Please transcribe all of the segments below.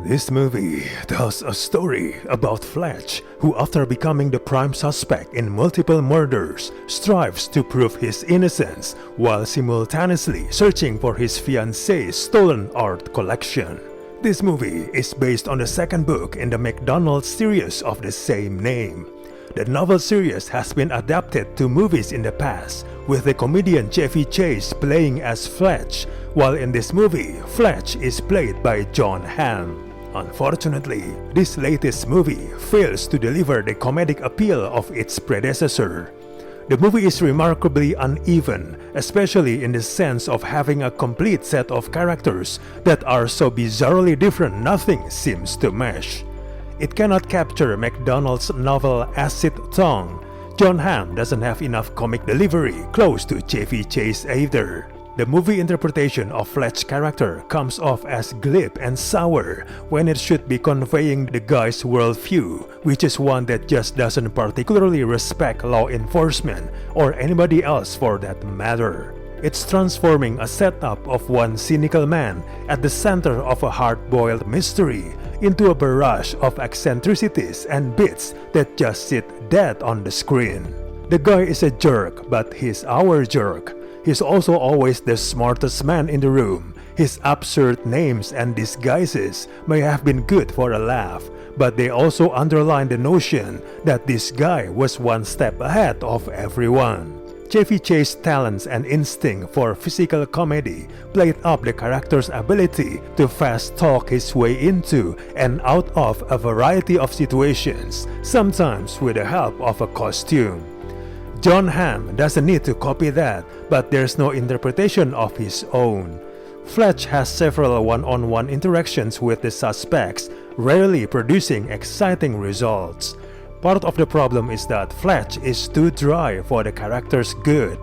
This movie tells a story about Fletch, who after becoming the prime suspect in multiple murders, strives to prove his innocence while simultaneously searching for his fiancé's stolen art collection. This movie is based on the second book in the McDonald's series of the same name. The novel series has been adapted to movies in the past, with the comedian Chevy Chase playing as Fletch, while in this movie, Fletch is played by Jon Hamm. Unfortunately, this latest movie fails to deliver the comedic appeal of its predecessor. The movie is remarkably uneven, especially in the sense of having a complete set of characters that are so bizarrely different nothing seems to mesh. It cannot capture McDonald's novel acid tongue. Jon Hamm doesn't have enough comic delivery close to Chevy Chase either. The movie interpretation of Fletch's character comes off as glib and sour when it should be conveying the guy's worldview, which is one that just doesn't particularly respect law enforcement or anybody else for that matter. It's transforming a setup of one cynical man at the center of a hard-boiled mystery into a barrage of eccentricities and bits that just sit dead on the screen. The guy is a jerk, but he's our jerk. He's also always the smartest man in the room. His absurd names and disguises may have been good for a laugh, but they also underline the notion that this guy was one step ahead of everyone. Chevy Chase's talents and instinct for physical comedy played up the character's ability to fast talk his way into and out of a variety of situations, sometimes with the help of a costume. Jon Hamm doesn't need to copy that, but there's no interpretation of his own. Fletch has several one-on-one interactions with the suspects, rarely producing exciting results. Part of the problem is that Fletch is too dry for the character's good.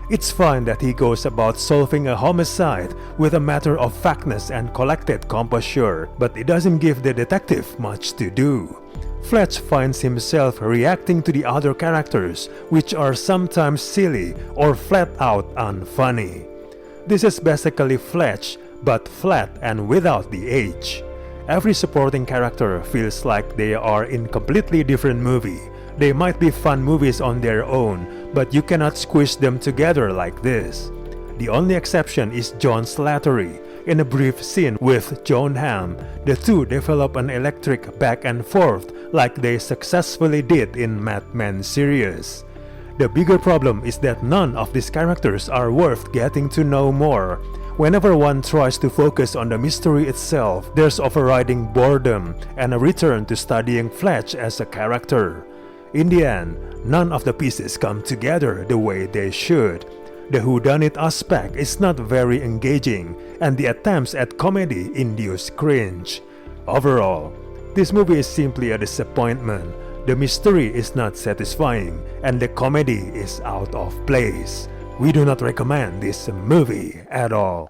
It's fine that he goes about solving a homicide with a matter of factness and collected composure, but it doesn't give the detective much to do. Fletch finds himself reacting to the other characters, which are sometimes silly or flat-out unfunny. This is basically Fletch, but flat and without the H. Every supporting character feels like they are in completely different movie. They might be fun movies on their own, but you cannot squish them together like this. The only exception is John Slattery. In a brief scene with Jon Hamm, the two develop an electric back and forth like they successfully did in Mad Men series. The bigger problem is that none of these characters are worth getting to know more. Whenever one tries to focus on the mystery itself, there's overriding boredom and a return to studying Fletch as a character. In the end, none of the pieces come together the way they should. The whodunit aspect is not very engaging, and the attempts at comedy induce cringe. Overall, this movie is simply a disappointment. The mystery is not satisfying, and the comedy is out of place. We do not recommend this movie at all.